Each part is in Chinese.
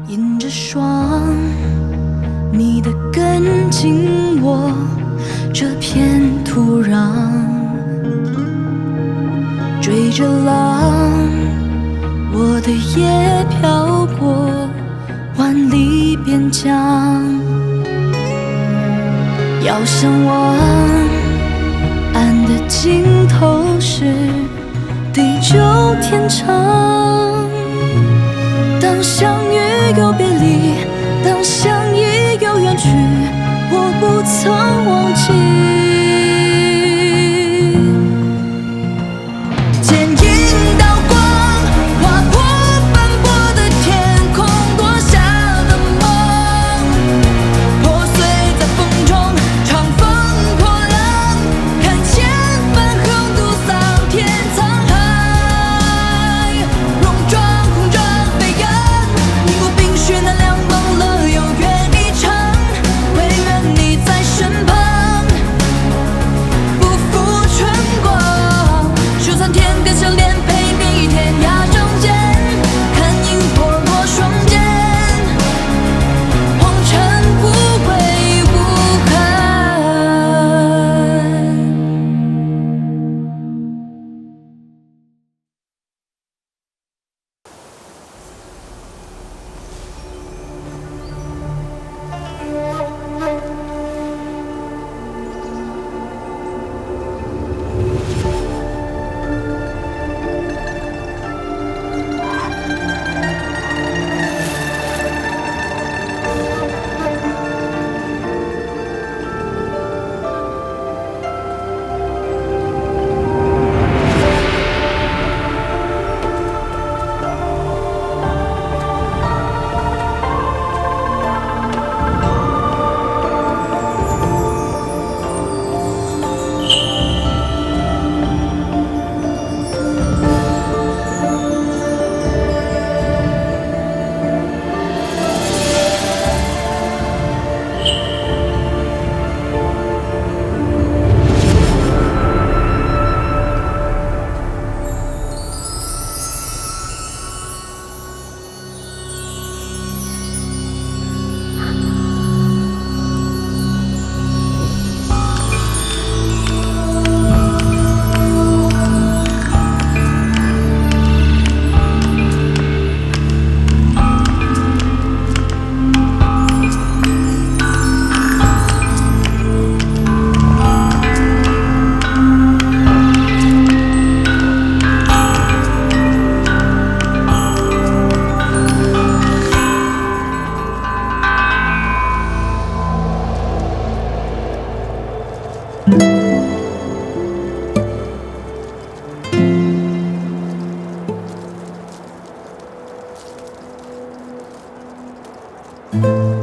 迎着霜，你的跟紧我这片土壤，追着浪，我的夜飘过万里边疆。要向往岸的尽头是地久天长。当相遇又别离，当相依又远去，我不曾忘记。剪影刀光，划破斑驳的天空，夺下的梦，破碎在风中，长风破浪，看千帆横渡桑田沧海，戎装红装飞扬，逆过冰雪难量，忘了有缘一场，唯愿你在身旁，不负春光，就算天边相连，陪你天涯中间，看萤火落双肩，红尘无悔无憾。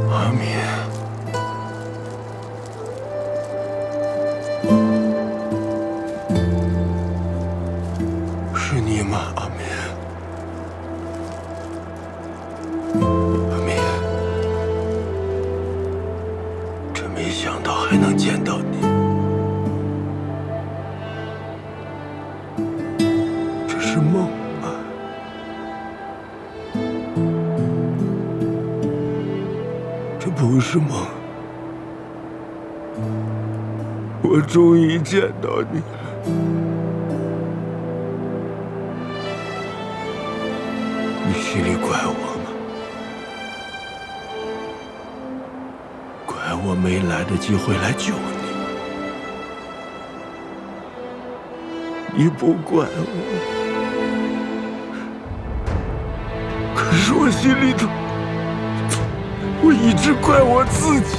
阿弥，是你吗？阿弥，阿弥，真没想到还能见到你，这是梦吗？这不是梦，我终于见到你了。你心里怪我吗？怪我没来得及回来救你。你不怪我，可是我心里头，我一直怪我自己。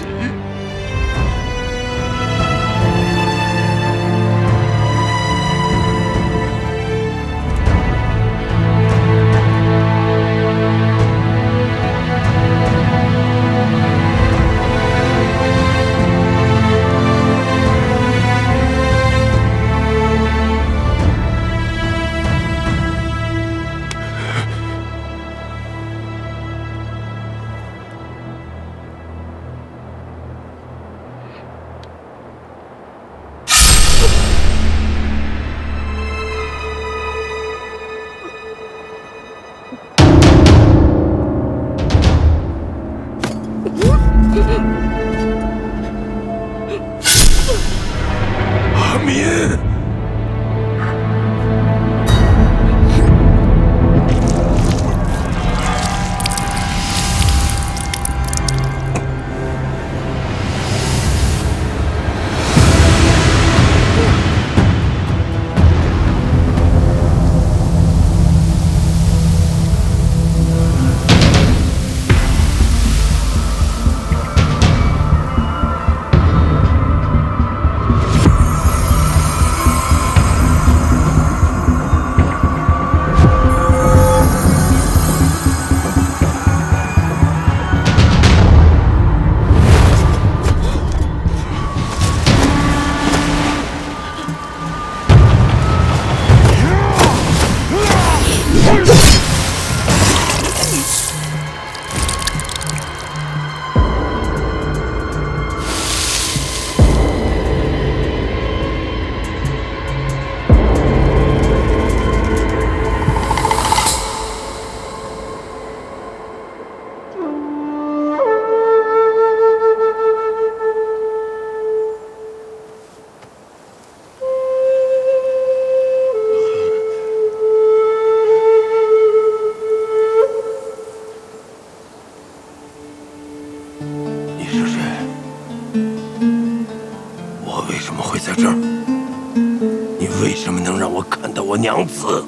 此。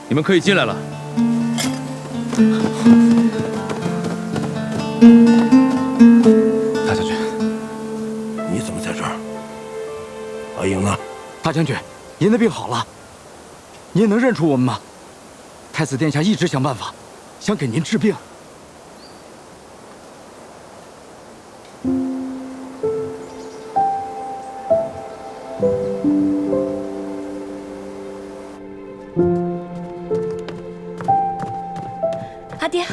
你们可以进来了。大将军，你怎么在这儿？阿英呢？大将军，您的病好了，您能认出我们吗？太子殿下一直想办法，想给您治病。阿爹，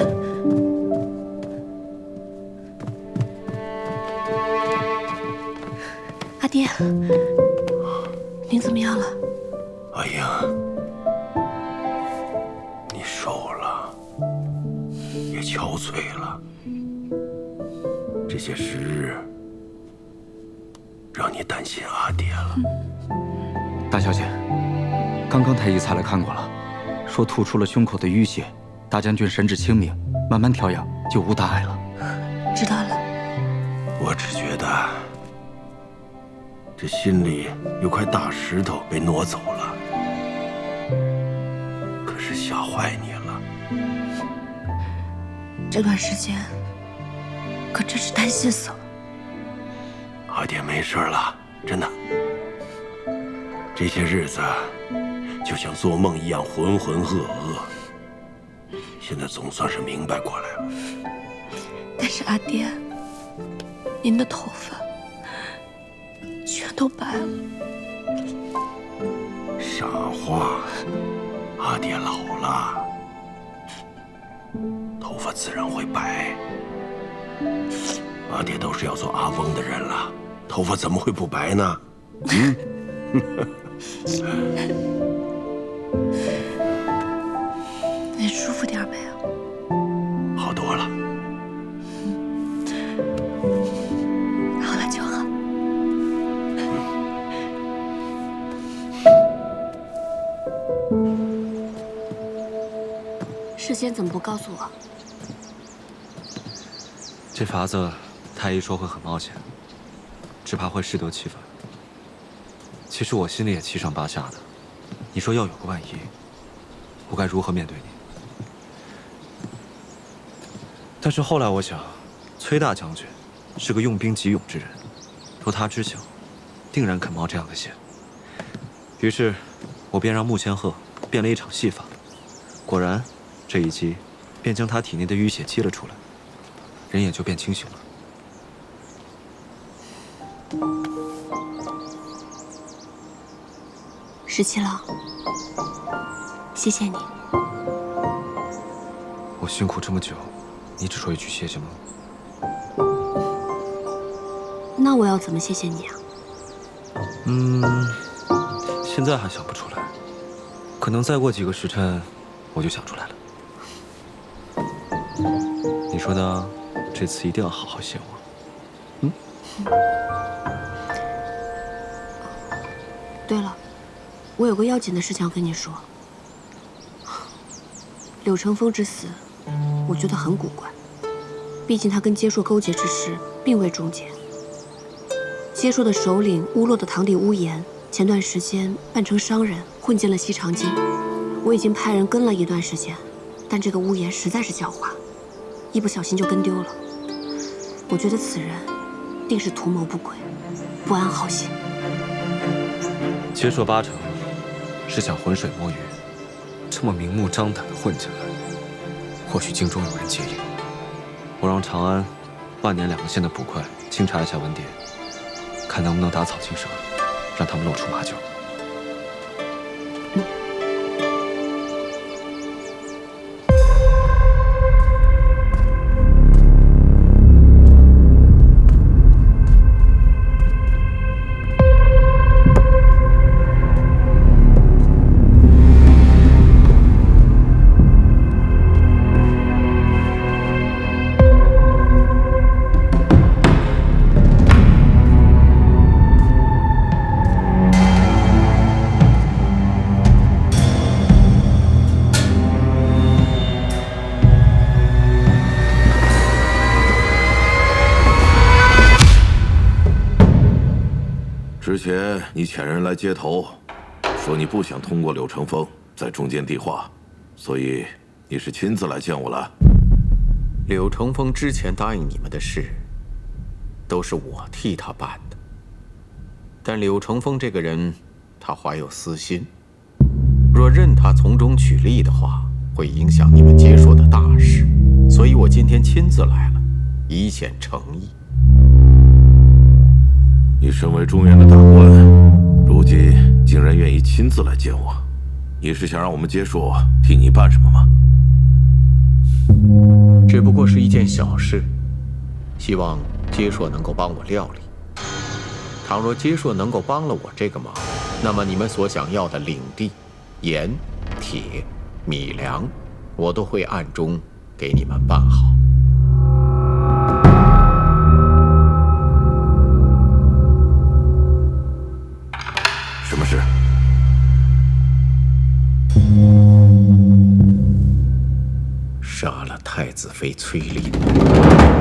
阿爹，您怎么样了？阿英，你瘦了，也憔悴了。这些时日，让你担心阿爹了。大小姐，刚刚太医才来看过了，说吐出了胸口的淤血。大将军神志清明，慢慢调养就无大碍了。知道了。我只觉得这心里有块大石头被挪走了，可是吓坏你了。这段时间可真是担心死了。阿爹没事了，真的。这些日子就像做梦一样浑浑噩噩，现在总算是明白过来了。但是阿爹，您的头发全都白了。傻话，阿爹老了，头发自然会白。阿爹都是要做阿翁的人了，头发怎么会不白呢？您舒服点没有？好多了。好了就好。事先怎么不告诉我？这法子，太医说会很冒险，只怕会适得其反。其实我心里也七上八下的。你说要有个万一，我该如何面对你？但是后来我想，崔大将军是个用兵极勇之人，若他知晓，定然肯冒这样的险。于是，我便让穆仙鹤变了一场戏法，果然，这一击便将他体内的淤血激了出来，人也就变清醒了。17郎，谢谢你。我辛苦这么久，你只说一句谢谢吗？那我要怎么谢谢你啊？现在还想不出来，可能再过几个时辰，我就想出来了。你说呢？这次一定要好好谢我。对了，我有个要紧的事情要跟你说。柳成风之死，我觉得很古怪。毕竟他跟接硕勾结之事并未终结。接硕的首领乌洛的堂弟乌延，前段时间扮成商人混进了西长京，我已经派人跟了一段时间，但这个乌延实在是狡猾，一不小心就跟丢了。我觉得此人定是图谋不轨，不安好心。接硕八成是想浑水摸鱼，这么明目张胆地混进来，或许京中有人介意。我让长安、万年2个县的捕快清查一下文牒，看能不能打草惊蛇，让他们露出马脚。之前你遣人来接头，说你不想通过柳成风在中间递话，所以你是亲自来见我了。柳成风之前答应你们的事，都是我替他办的。但柳成风这个人，他怀有私心，若任他从中取利的话，会影响你们接硕的大事。所以我今天亲自来了，以显诚意。你身为中原的大官，如今竟然愿意亲自来见我，你是想让我们接硕替你办什么吗？只不过是一件小事，希望接硕能够帮我料理。倘若接硕能够帮了我这个忙，那么你们所想要的领地、盐、铁、米粮，我都会暗中给你们办好。什么事？杀了太子妃崔琳，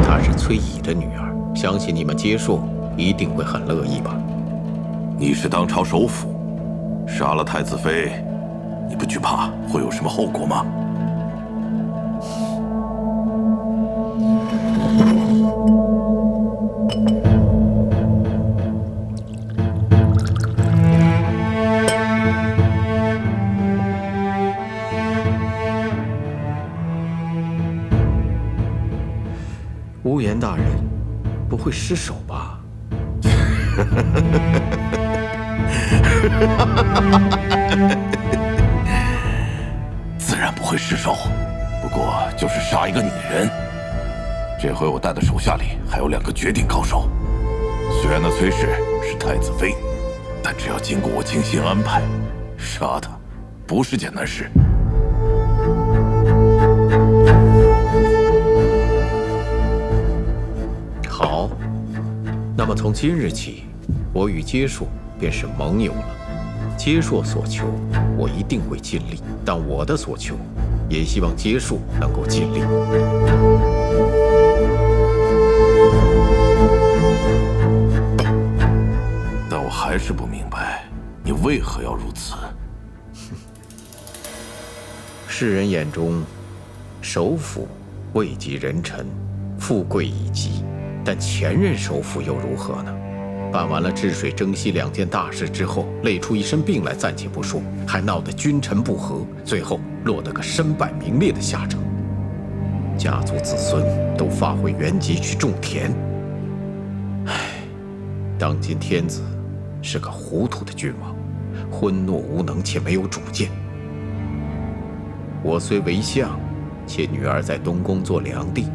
她是崔乙的女儿，相信你们接硕一定会很乐意吧？你是当朝首辅，杀了太子妃，你不惧怕会有什么后果吗？无言大人不会失手吧？自然不会失手，不过就是杀一个女人。这回我带的手下里还有2个绝顶高手，虽然那崔氏是太子妃，但只要经过我精心安排，杀她不是件难事。好，那么从今日起，我与接硕便是盟友了。接硕所求，我一定会尽力；但我的所求，也希望接硕能够尽力。但我还是不明白，你为何要如此？世人眼中，首辅位极人臣，富贵已极，但前任首辅又如何呢？办完了治水征西2件大事之后，累出一身病来暂且不说，还闹得君臣不和，最后落得个身败名裂的下场。家族子孙都发回原籍去种田。唉，当今天子是个糊涂的君王，昏懦无能且没有主见。我虽为相，且女儿在东宫做良娣，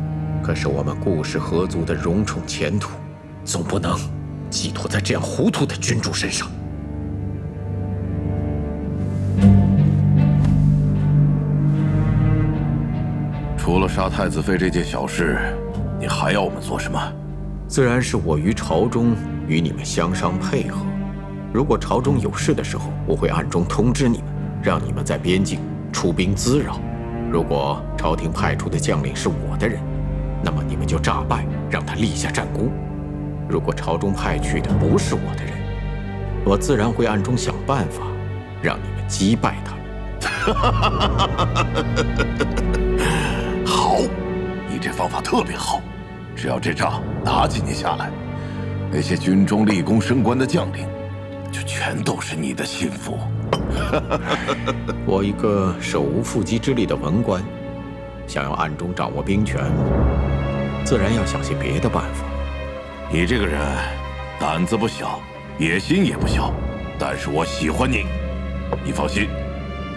可是我们顾氏合族的荣宠前途，总不能寄托在这样糊涂的君主身上。除了杀太子妃这件小事，你还要我们做什么？自然是我于朝中与你们相商配合。如果朝中有事的时候，我会暗中通知你们，让你们在边境出兵滋扰。如果朝廷派出的将领是我的人，那么你们就诈败，让他立下战功。如果朝中派去的不是我的人，我自然会暗中想办法，让你们击败他。好，你这方法特别好。只要这仗打几年下来，那些军中立功升官的将领，就全都是你的心腹。我一个手无缚鸡之力的文官，想要暗中掌握兵权，自然要想些别的办法。你这个人胆子不小，野心也不小，但是我喜欢你。你放心，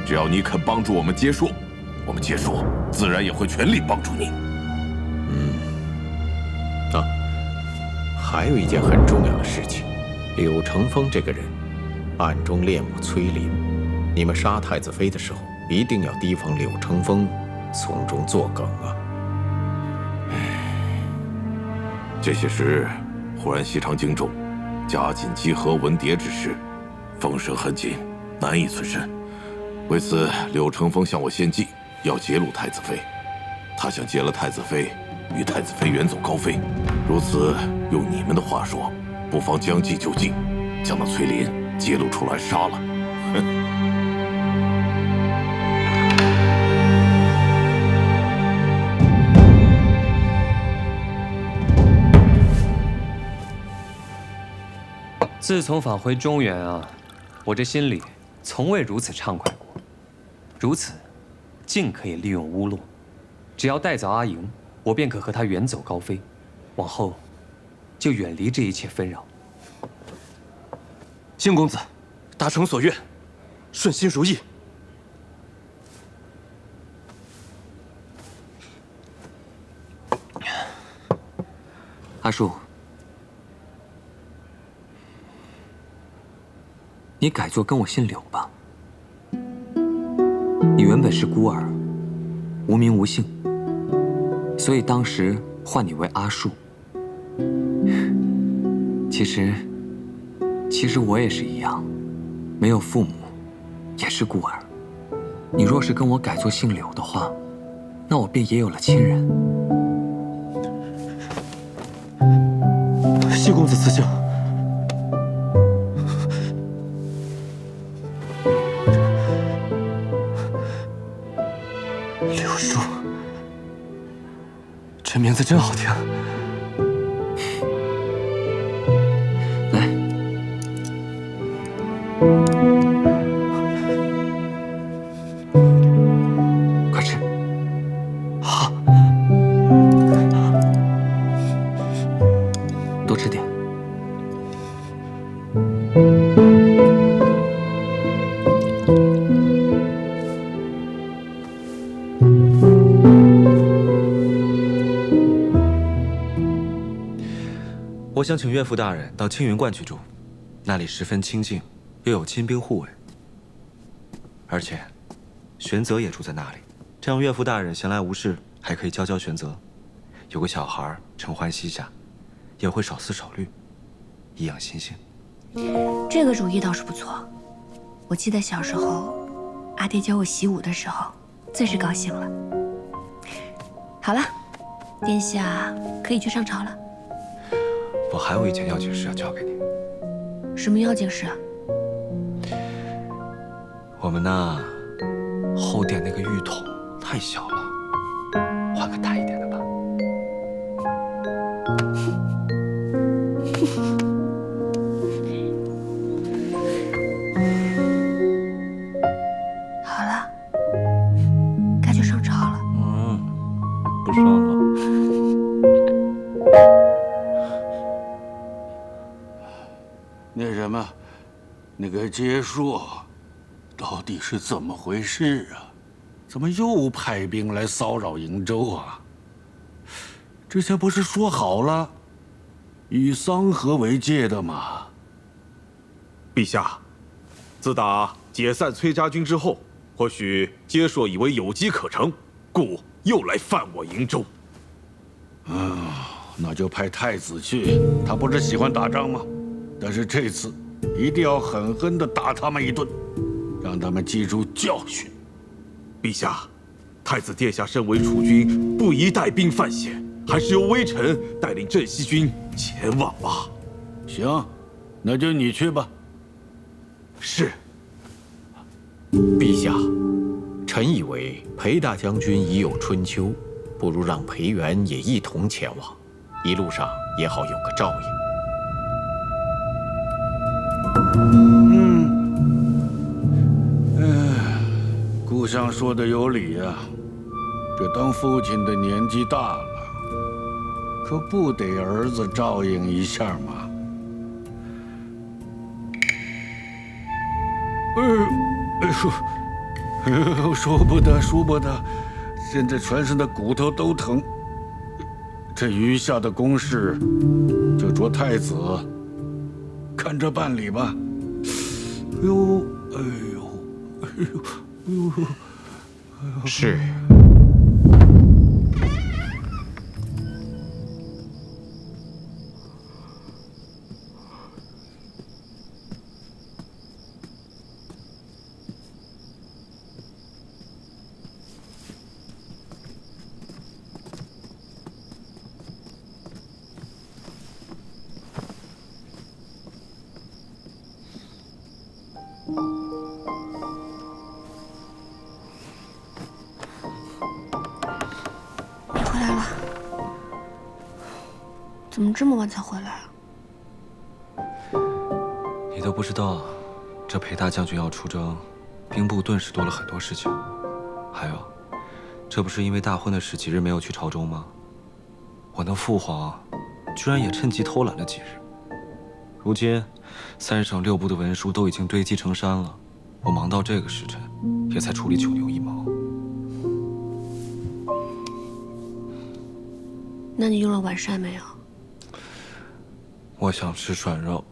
只要你肯帮助我们接硕，我们接硕自然也会全力帮助你。还有一件很重要的事情，柳成风这个人暗中恋慕崔琳，你们杀太子妃的时候，一定要提防柳成风从中作梗啊。这些时忽然西长京中，加紧集合文牒之时，风声很紧，难以存身。为此，柳成风向我献计，要劫掳太子妃。他想劫了太子妃，与太子妃远走高飞。如此，用你们的话说，不妨将计就计，将那崔琳揭露出来杀了。自从返回中原啊，我这心里从未如此畅快过。如此，尽可以利用乌洛，只要带走阿莹，我便可和她远走高飞，往后就远离这一切纷扰。幸公子，达成所愿，顺心如意。阿树，你改作跟我姓柳吧。你原本是孤儿，无名无姓，所以当时唤你为阿树。其实我也是一样，没有父母，也是孤儿。你若是跟我改作姓柳的话，那我便也有了亲人。谢公子赐教。柳树，这名字真好听。来，快吃。好，多吃点。我想请岳父大人到青云观去住，那里十分清静，又有亲兵护卫。而且，玄泽也住在那里，这样岳父大人闲来无事，还可以教教玄泽。有个小孩承欢膝下，也会少思少虑，颐养心性。这个主意倒是不错。我记得小时候，阿爹教我习武的时候，最是高兴了。好了，殿下可以去上朝了。我还有一件要紧事要交给你。什么要紧事啊？我们那后殿那个浴桶太小了，换个大一点的吧。好了，该去上朝了。不上了。那什么，那个结束，到底是怎么回事啊？怎么又派兵来骚扰瀛州啊？之前不是说好了，以桑河为界的吗？陛下，自打解散崔家军之后，或许接硕以为有机可乘，故又来犯我瀛州。那就派太子去，他不是喜欢打仗吗？但是这次一定要狠狠地打他们一顿，让他们记住教训。陛下，太子殿下身为储君，不宜带兵犯险，还是由微臣带领镇西军前往吧。行，那就你去吧。是。陛下，臣以为裴大将军已有春秋，不如让裴元也一同前往，一路上也好有个照应。故乡说的有理呀，这当父亲的年纪大了，可不得儿子照应一下吗？说不得，说不得，现在全身的骨头都疼。这余下的公事，就着太子看着办理吧。哎呦，哎呦，哎呦，哎呦！是。怎么这么晚才回来啊？你都不知道，这裴大将军要出征，兵部顿时多了很多事情。还有，这不是因为大婚的事几日没有去朝中吗？我那父皇居然也趁机偷懒了几日。如今3省6部的文书都已经堆积成山了，我忙到这个时辰，也才处理9牛1毛。那你用了晚膳没有？我想吃涮肉，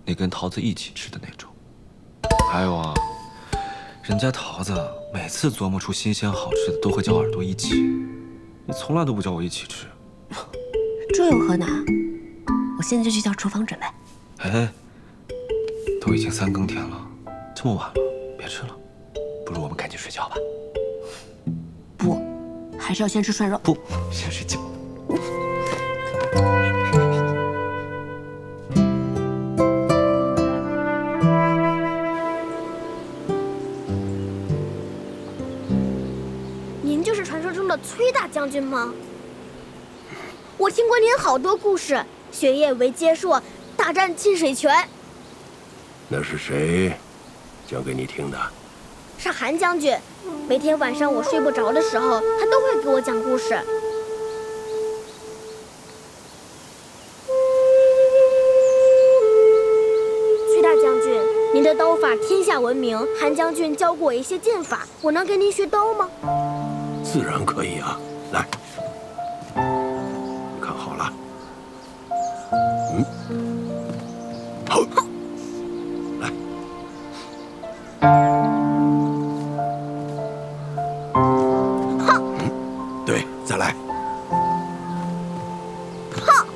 你跟桃子一起吃的那种。还有啊，人家桃子每次琢磨出新鲜好吃的，都会叫耳朵一起，你从来都不叫我一起吃。这有何难？我现在就去叫厨房准备。哎，都已经3更天了，这么晚了，别吃了，不如我们赶紧睡觉吧。不，还是要先吃涮肉。不，先睡觉。您就是传说中的崔大将军吗？我听过您好多故事，雪夜围街槊，大战沁水泉。那是谁讲给你听的？是韩将军，每天晚上我睡不着的时候，他都会给我讲故事。崔大将军，您的刀法天下闻名，韩将军教过我一些剑法，我能跟您学刀吗？自然可以啊，来，你看好了。好，来。对，再来。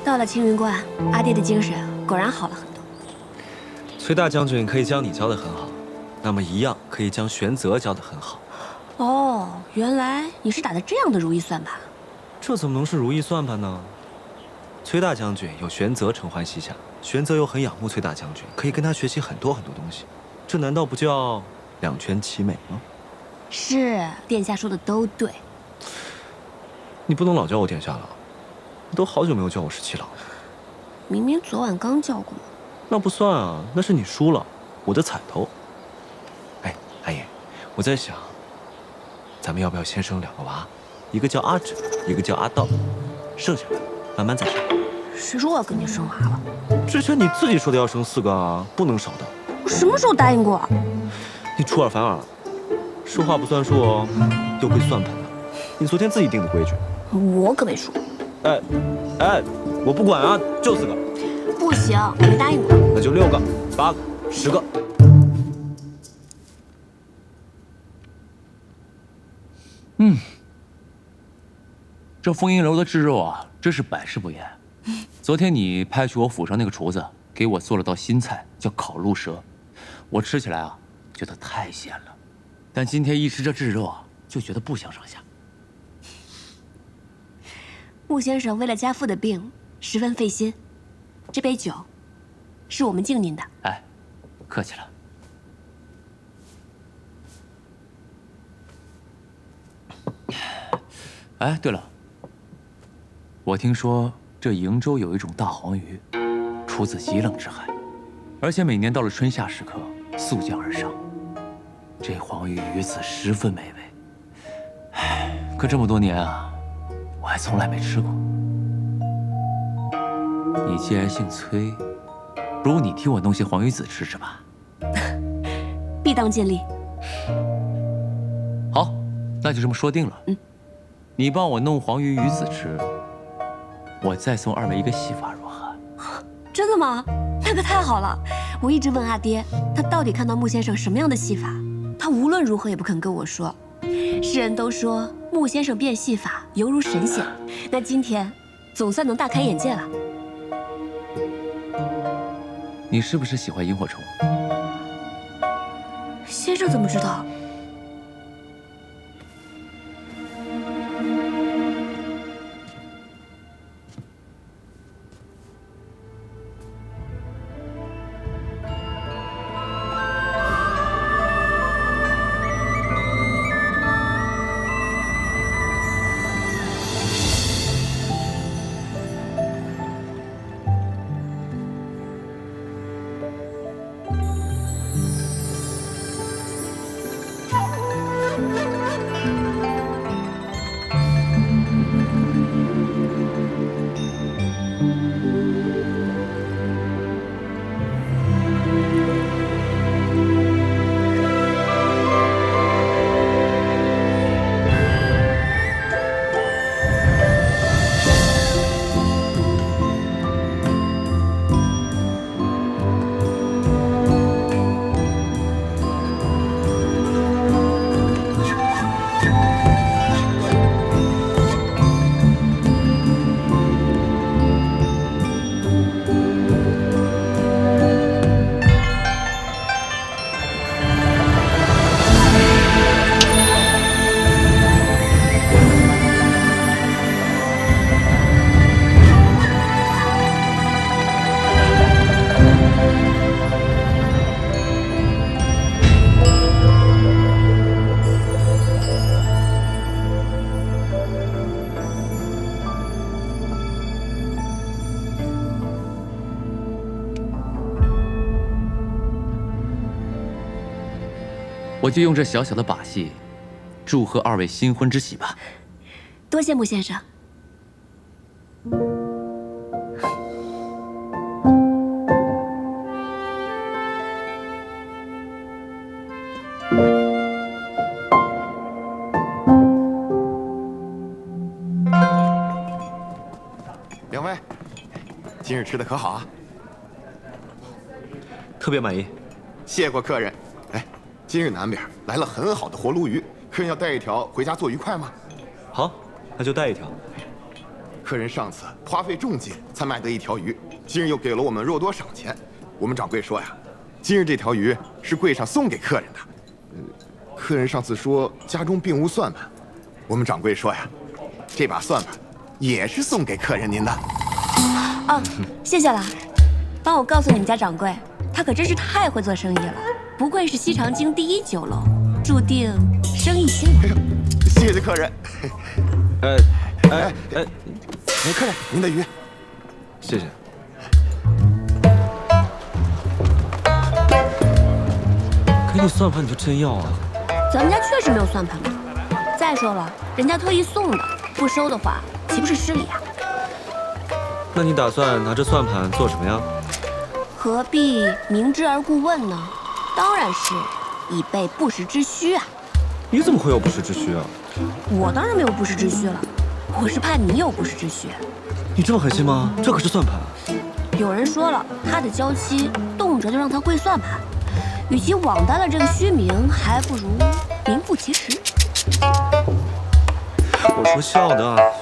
到了青云观，阿爹的精神果然好了很多。崔大将军可以将你教得很好，那么一样可以将玄泽教得很好。哦，原来你是打的这样的如意算盘。这怎么能是如意算盘呢？崔大将军有玄泽承欢膝下，玄泽又很仰慕崔大将军，可以跟他学习很多很多东西，这难道不叫两全其美吗？是，殿下说的都对。你不能老叫我殿下了，你都好久没有叫我17郎了。明明昨晚刚叫过。那不算啊，那是你输了，我的彩头。哎，阿爷，我在想，咱们要不要先生2个娃，一个叫阿轸，一个叫阿道，剩下的慢慢再生。谁说我要跟你生娃了？之前你自己说的要生4个啊，不能少的。我什么时候答应过？你出尔反尔，说话不算数哦，又会算盘的。你昨天自己定的规矩。我可没说。哎，我不管啊，就4个。不行，我没答应过。那就6个、8个、10个。这丰银楼的制肉啊，真是百试不厌。昨天你派去我府上那个厨子，给我做了道新菜，叫烤鹿舌，我吃起来啊，觉得太咸了。但今天一吃这制肉啊，就觉得不相上下。穆先生为了家父的病，十分费心。这杯酒，是我们敬您的。哎，客气了。哎，对了，我听说这瀛州有一种大黄鱼，出自极冷之海，而且每年到了春夏时刻速降而上。这黄鱼鱼刺十分美味，哎，可这么多年啊，我还从来没吃过。你既然姓崔，不如你替我弄些黄鱼子吃吃吧。必当尽力。好，那就这么说定了。你帮我弄黄鱼鱼子吃，我再送2位一个戏法，如何？真的吗？那可太好了！我一直问阿爹，他到底看到穆先生什么样的戏法，他无论如何也不肯跟我说。世人都说穆先生变戏法犹如神仙，那今天总算能大开眼界了。你是不是喜欢萤火虫？先生怎么知道？我就用这小小的把戏，祝贺2位新婚之喜吧。多谢穆先生。两位，今日吃的可好啊？特别满意。谢过客人。哎，今日南边来了很好的活鲈鱼，客人要带一条回家做鱼块吗？好，那就带一条。客人上次花费重金才买得一条鱼，今日又给了我们肉多赏钱。我们掌柜说呀，今日这条鱼是柜上送给客人的。客人上次说家中并无算盘，我们掌柜说呀，这把算盘也是送给客人您的。哦，谢谢了。帮我告诉你们家掌柜，他可真是太会做生意了，不愧是西长京第1酒楼，注定生意兴隆。谢谢客人。客人，您的鱼。谢谢。给你算盘你就真要啊？咱们家确实没有算盘嘛。再说了，人家特意送的，不收的话岂不是失礼啊？那你打算拿着算盘做什么呀？何必明知而故问呢？当然是以备不时之需啊。你怎么会有不时之需啊？我当然没有不时之需了，我是怕你有不时之需。你这么狠心吗？这可是算盘。有人说了，他的娇妻动辄就让他跪算盘，与其枉担了这个虚名，还不如名副其实。我说笑的。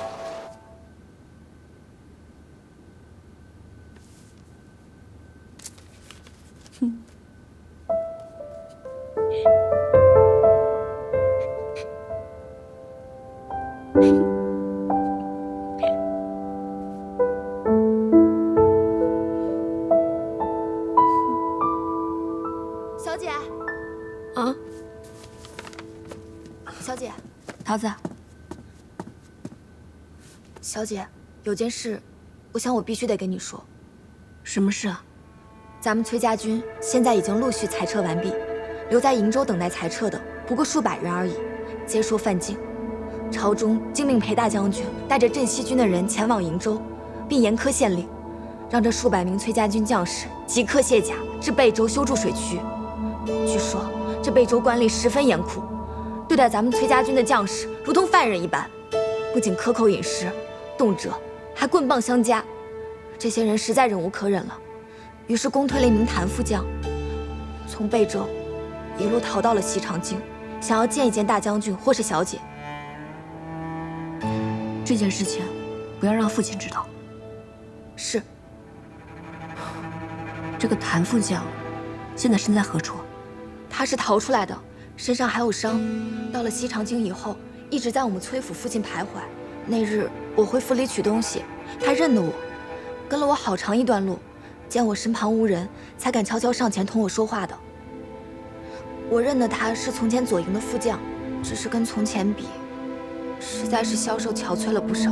小姐，啊，小姐，桃子，小姐，有件事，我想我必须得跟你说。什么事啊？咱们崔家军现在已经陆续裁撤完毕，留在瀛州等待裁撤的不过数百人而已，皆说犯境。朝中竟命裴大将军带着镇西军的人前往瀛州，并严苛县令，让这数百名崔家军将士即刻卸甲至贝州修筑水渠。据说这贝州官吏十分严酷，对待咱们崔家军的将士如同犯人一般，不仅克扣饮食，动辄还棍棒相加。这些人实在忍无可忍了，于是公推了一名谭副将，从贝州一路逃到了西长京，想要见一见大将军或是小姐。这件事情不要让父亲知道。是。这个谭副将现在身在何处？他是逃出来的，身上还有伤。到了西长京以后，一直在我们崔府附近徘徊。那日我回府里取东西，他认得我，跟了我好长一段路，见我身旁无人，才敢悄悄上前同我说话的。我认得他是从前左营的副将，只是跟从前比，实在是消瘦憔悴了不少。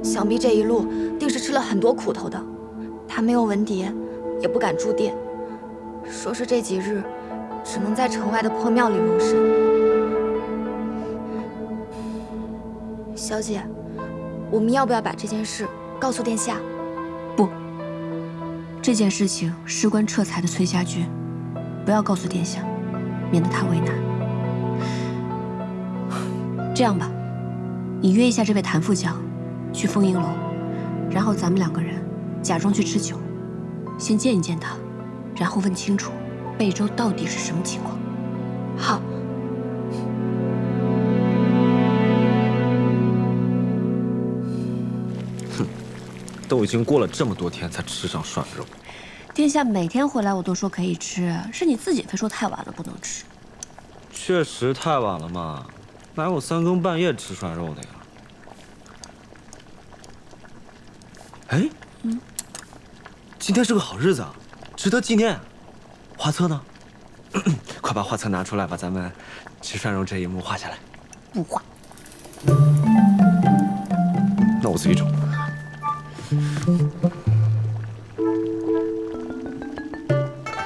想必这一路定是吃了很多苦头的。他没有文牒，也不敢住店，说是这几日只能在城外的破庙里容身。小姐，我们要不要把这件事告诉殿下？不，这件事情事关撤裁的崔家军，不要告诉殿下，免得他为难。这样吧，你约一下这位谭副将，去丰英楼，然后咱们2个人假装去吃酒，先见一见他，然后问清楚贝州到底是什么情况。好。都已经过了这么多天才吃上涮肉。殿下每天回来我都说可以吃，是你自己非说太晚了不能吃。确实太晚了嘛，哪有3更半夜吃涮肉的呀？哎，今天是个好日子啊，值得纪念。画册呢？快把画册拿出来，把咱们吃涮肉这一幕画下来。不画。那我自己找。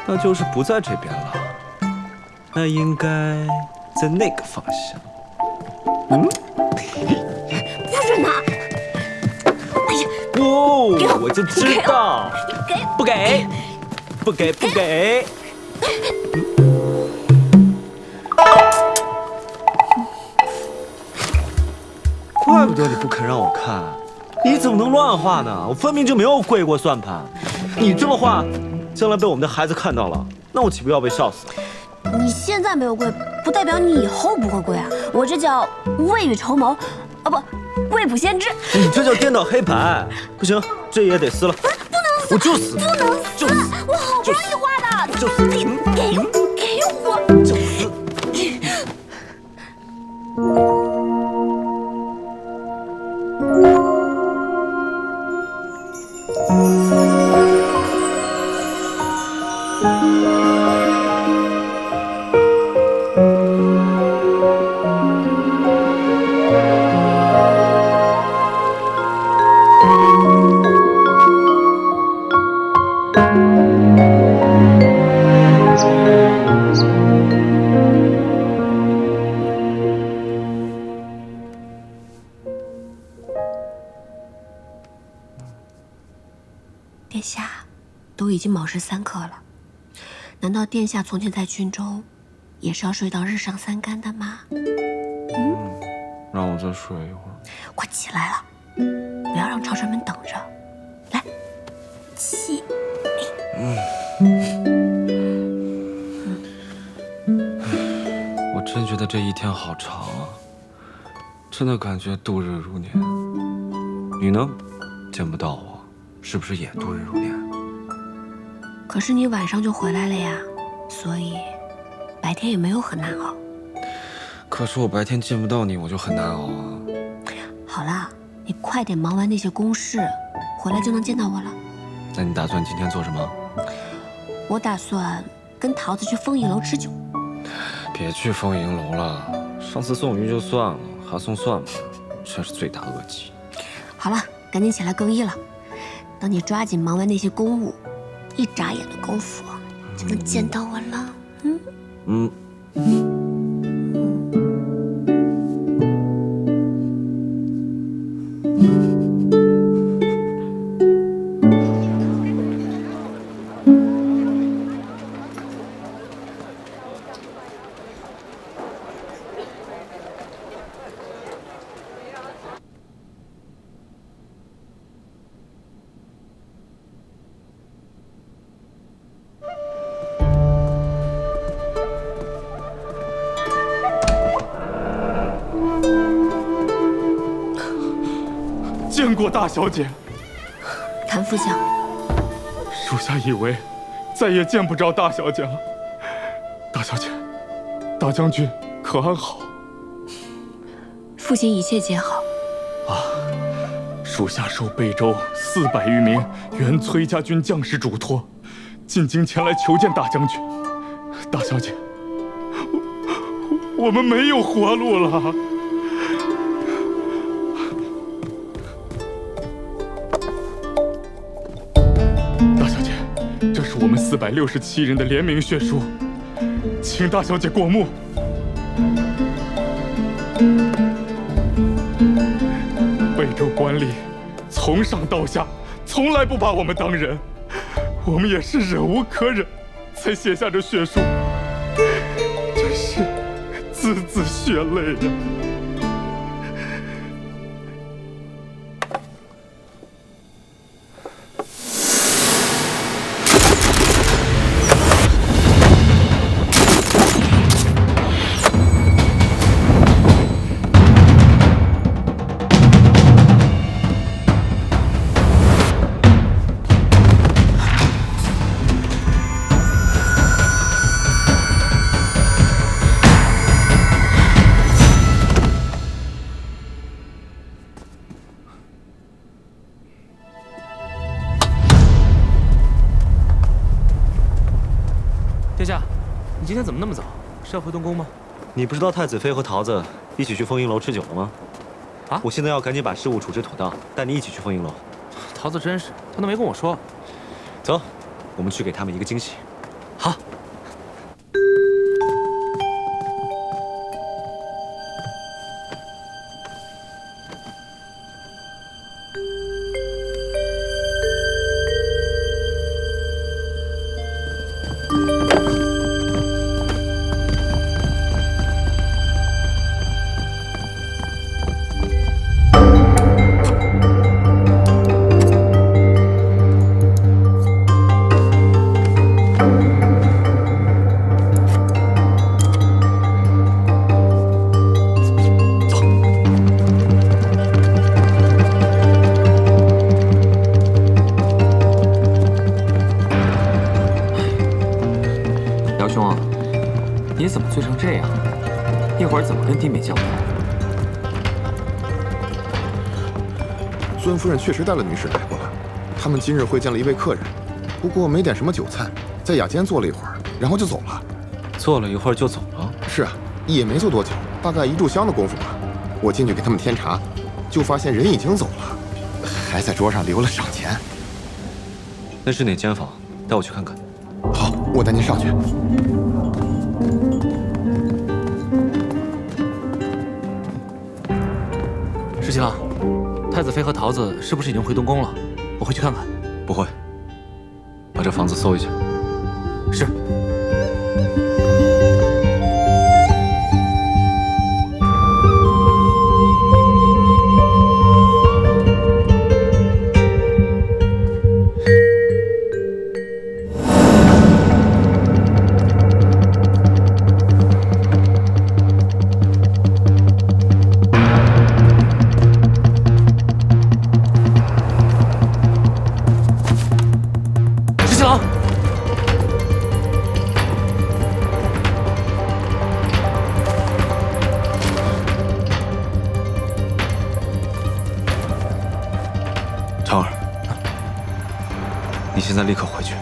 那就是不在这边了。那应该在那个方向。嗯，不准拿！哎呀，哦，我就知道，不给，不给，不给。怪不得你不肯让我看，你怎么能乱画呢？我分明就没有跪过算盘。你这么画，将来被我们的孩子看到了，那我岂不要被笑死？你现在没有跪，不代表你以后不会跪啊！我这叫未雨绸缪，啊不，未卜先知。你这叫颠倒黑白。不行，这也得撕了。不是，不能撕，我就撕，不能撕，就撕，我好不容易画的，就撕，给我，就撕。殿下，都已经卯时3刻了，难道殿下从前在军中，也是要睡到日上3竿的吗？让我再睡一会儿。快起来了，不要让朝臣们等着。来，起。我真觉得这一天好长啊，真的感觉度日如年。你呢？见不到我，是不是也度日如年？可是你晚上就回来了呀，所以白天也没有很难熬。可是我白天见不到你，我就很难熬啊。好了，你快点忙完那些公事，回来就能见到我了。那你打算今天做什么？我打算跟桃子去丰影楼吃酒。别去丰影楼了，上次送鱼就算了，还送蒜盘，真是罪大恶极。好了，赶紧起来更衣了。等你抓紧忙完那些公务，一眨眼的功夫就能见到我了。见过大小姐。谭副将，属下以为再也见不着大小姐了。大小姐，大将军可安好？父亲一切皆好。啊，属下受贝州400余名原崔家军将士嘱托，进京前来求见大将军。大小姐，我们没有活路了。我们467人的联名血书，请大小姐过目。贝州官吏从上到下从来不把我们当人，我们也是忍无可忍，才写下这血书，真是字字血泪呀。殿下，你今天怎么那么早？是要回东宫吗？你不知道太子妃和桃子一起去丰影楼吃酒了吗？啊！我现在要赶紧把事务处置妥当，带你一起去丰影楼。桃子真是，她都没跟我说。走，我们去给他们一个惊喜。好。会儿怎么跟弟妹交代？尊夫人确实带了女使来过了，他们今日会见了一位客人，不过没点什么酒菜，在雅间坐了一会儿，然后就走了。坐了一会儿就走了？是啊，也没坐多久，大概1炷香的功夫吧。我进去给他们添茶，就发现人已经走了，还在桌上留了赏钱。那是哪间房？带我去看看。好，我带您上去。十七郎，太子妃和桃子是不是已经回东宫了？我回去看看。不会，把这房子搜一下。是。长儿，你现在立刻回去，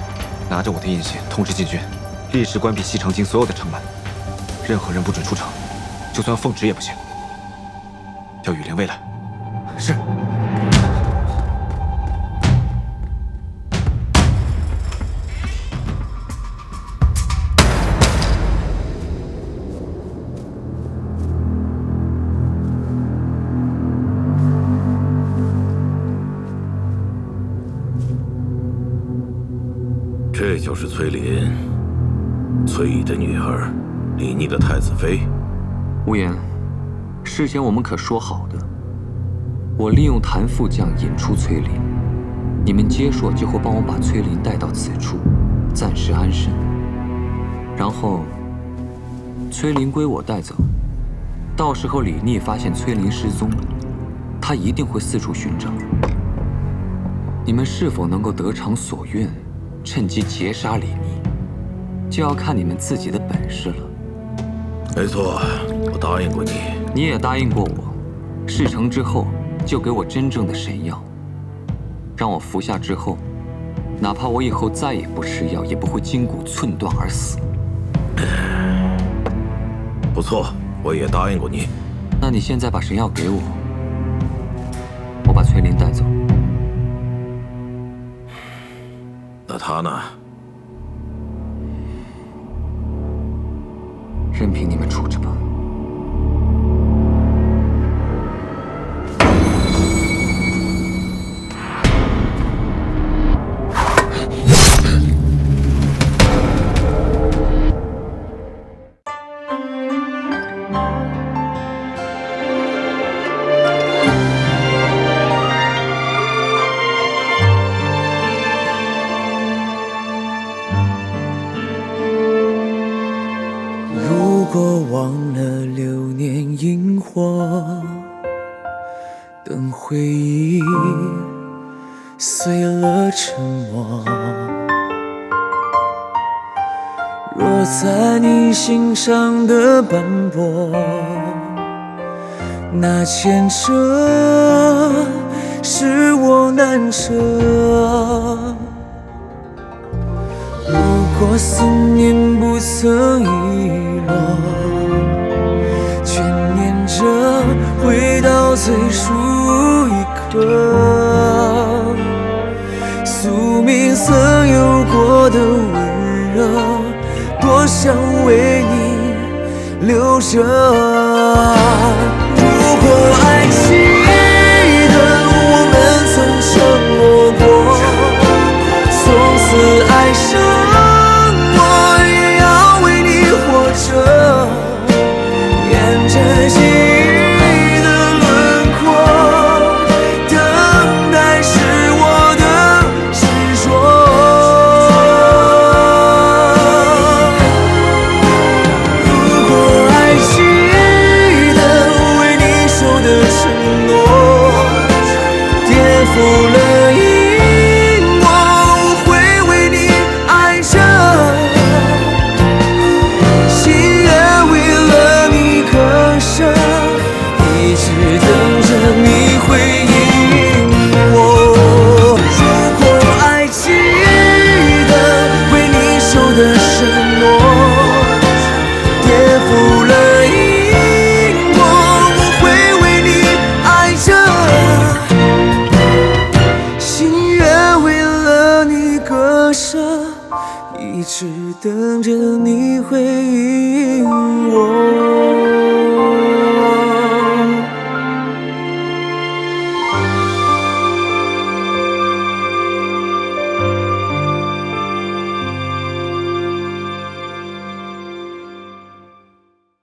拿着我的印信通知禁军，立时关闭西长京所有的城门，任何人不准出城，就算奉旨也不行。叫羽林卫来。是。这就是崔琳，崔乙的女儿，李逆的太子妃。无言，事前我们可说好的，我利用谭副将引出崔琳，你们接硕就会帮我把崔琳带到此处，暂时安身。然后，崔琳归我带走。到时候李逆发现崔琳失踪，他一定会四处寻找。你们是否能够得偿所愿？趁机劫杀李逆，就要看你们自己的本事了。没错，我答应过你。你也答应过我，事成之后就给我真正的神药，让我服下之后，哪怕我以后再也不吃药，也不会筋骨寸断而死。不错，我也答应过你。那你现在把神药给我，我把崔琳带走。那他呢？任凭你们处置吧。忘了流年萤火，等回忆碎了沉默。若在你心上的斑驳，那牵扯是我难舍。如果思念不曾遗落，着回到最初一刻，宿命曾有过的温热，多想为你留着。如果爱记得我们曾承诺过，从此爱上我也要为你活着，沿着记忆的轮廓，等待是我的执着。如果爱记得为你受的割舍，一直等着你回应我。